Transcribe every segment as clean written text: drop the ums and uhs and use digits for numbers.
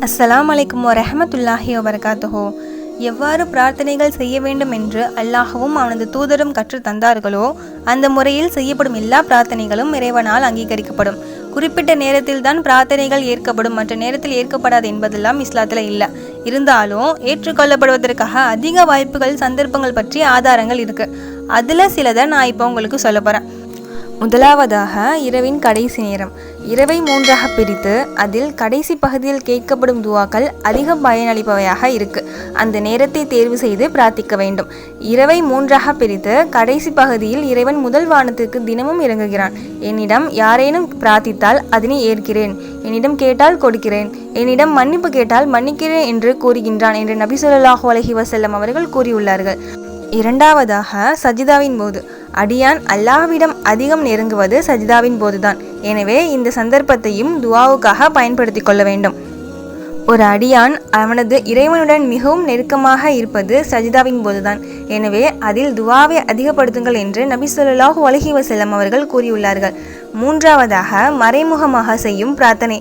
அஸ்ஸலாமு அலைக்கும் வரஹ்மத்துல்லாஹி வபரகாத்துஹு. எவ்வாறு பிரார்த்தனைகள் செய்ய வேண்டும் என்று அல்லாஹ்வும் அவனது தூதரும் கற்று தந்தார்களோ அந்த முறையில் செய்யப்படும் எல்லா பிரார்த்தனைகளும் இறைவனால் அங்கீகரிக்கப்படும். குறிப்பிட்ட நேரத்தில் தான் பிரார்த்தனைகள் ஏற்கப்படும், மற்ற நேரத்தில் ஏற்கப்படாது என்பதெல்லாம் இஸ்லாத்தில் இல்லை. இருந்தாலும் ஏற்றுக்கொள்ளப்படுவதற்காக அதிக வாய்ப்புகள், சந்தர்ப்பங்கள் பற்றி ஆதாரங்கள் இருக்குது. அதில் சிலதை நான் இப்போ உங்களுக்கு சொல்ல போகிறேன். முதலாவதாக இரவின் கடைசி நேரம். இரவை 3ஆக பிரித்து அதில் கடைசி பகுதியில் கேட்கப்படும் துவாக்கள் அதிகம் பயனளிப்பவையாக இருக்குது. அந்த நேரத்தை தேர்வு செய்து பிரார்த்திக்க வேண்டும். இரவை 3ஆக பிரித்து கடைசி பகுதியில் இறைவன் முதல் வானத்திற்கு தினமும் இறங்குகிறான். என்னிடம் யாரேனும் பிரார்த்தித்தால் அதனை ஏற்கிறேன், என்னிடம் கேட்டால் கொடுக்கிறேன், என்னிடம் மன்னிப்பு கேட்டால் மன்னிக்கிறேன் என்று கூறுகின்றான் என்று நபி ஸல்லல்லாஹு அலைஹி வஸல்லம் அவர்கள் கூறியுள்ளார்கள். இரண்டாவதாக சஜிதாவின் போது. அடியான் அல்லாஹ்விடம் அதிகம் நெருங்குவது சஜிதாவின் போதுதான். எனவே இந்த சந்தர்ப்பத்தையும் துவாவுக்காக பயன்படுத்தி கொள்ள வேண்டும். ஒரு அடியான் அவனது இறைவனுடன் மிகவும் நெருக்கமாக இருப்பது சஜிதாவின் போதுதான். எனவே அதில் துவாவை அதிகப்படுத்துங்கள் என்று நபி ஸல்லல்லாஹு அலைஹி வஸல்லம் அவர்கள் கூறியுள்ளார்கள். மூன்றாவதாக மறைமுகமாக செய்யும் பிரார்த்தனை.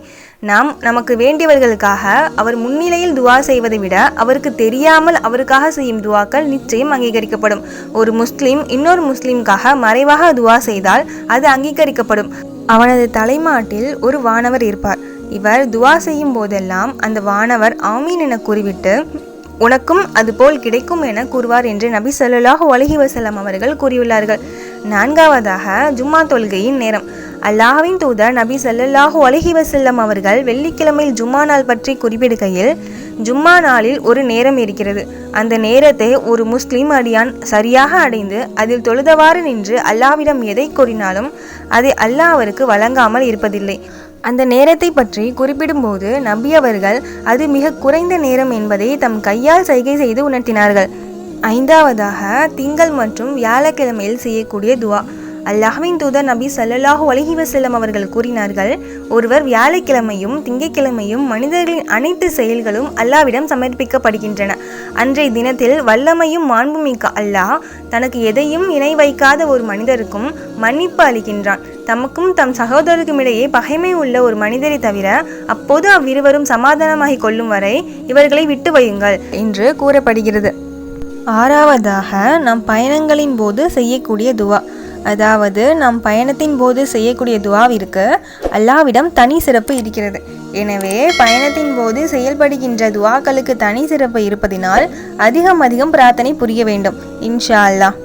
நாம் நமக்கு வேண்டியவர்களுக்காக அவர் முன்னிலையில் துவா செய்வதை விட அவருக்கு தெரியாமல் அவருக்காக செய்யும் துவாக்கள் நிச்சயம் அங்கீகரிக்கப்படும். ஒரு முஸ்லீம் இன்னொரு முஸ்லீமுக்காக மறைவாக துவா செய்தால் அது அங்கீகரிக்கப்படும். அவனது தலைமாட்டில் ஒரு வானவர் இருப்பார். இவர் துவா செய்யும் போதெல்லாம் அந்த வானவர் ஆமீன் என கூறிவிட்டு உனக்கும் அதுபோல் கிடைக்கும் என கூறுவார் என்று நபி ஸல்லல்லாஹு அலைஹி வஸல்லம் அவர்கள் கூறியுள்ளார்கள். நான்காவதாக ஜும்மா தொழுகையின் நேரம். அல்லாஹ்வின் தூதர் நபி ஸல்லல்லாஹு அலைஹி வஸல்லம் அவர்கள் வெள்ளிக்கிழமையில் ஜும்மா நாள் பற்றி குறிப்பிடுகையில், ஜும்மா நாளில் ஒரு நேரம் இருக்கிறது. அந்த நேரத்தை ஒரு முஸ்லீம் அடியான் சரியாக அடைந்து அதில் தொழுதவாறு நின்று அல்லாஹ்விடம் எதை கூறினாலும் அதை அல்லாஹ் அவருக்கு வழங்காமல் இருப்பதில்லை. அந்த நேரத்தை பற்றி குறிப்பிடும்போது நபி அவர்கள் அது மிக குறைந்த நேரம் என்பதை தம் கையால் சைகை செய்து உணர்த்தினார்கள். ஐந்தாவதாக திங்கள் மற்றும் வியாழக்கிழமையில் செய்யக்கூடிய துவா. அல்லாஹ்வின் தூதர் நபி ஸல்லல்லாஹு அலைஹி வஸல்லம் அவர்கள் கூறினார்கள், ஒருவர் வியாழக்கிழமையும் திங்கட்கிழமையும் மனிதர்களின் அனைத்து செயல்களும் அல்லாஹ்விடம் சமர்ப்பிக்கப்படுகின்றன. அன்றைய தினத்தில் வல்லமையும் மாண்புமிக்க அல்லாஹ் தனக்கு எதையும் இணை வைக்காத ஒரு மனிதருக்கும் மன்னிப்பு அளிக்கின்றான். தமக்கும் தம் சகோதரருக்கும் இடையே பகைமை உள்ள ஒரு மனிதரை தவிர அப்போது அவ்விருவரும் சமாதானமாகி கொள்ளும் வரை இவர்களை விட்டு வையுங்கள் என்று கூறப்படுகிறது. ஆறாவதாக நம் பயணங்களின் போது செய்யக்கூடிய துவா. அதாவது நம் பயணத்தின் போது செய்யக்கூடிய துவாவிற்கு அல்லாஹ்விடம் தனி சிறப்பு இருக்கிறது. எனவே பயணத்தின் போது செயல்படுகின்ற துவாக்களுக்கு தனி சிறப்பு இருப்பதினால் அதிகம் பிரார்த்தனை புரிய வேண்டும். இன்ஷா அல்லாஹ்.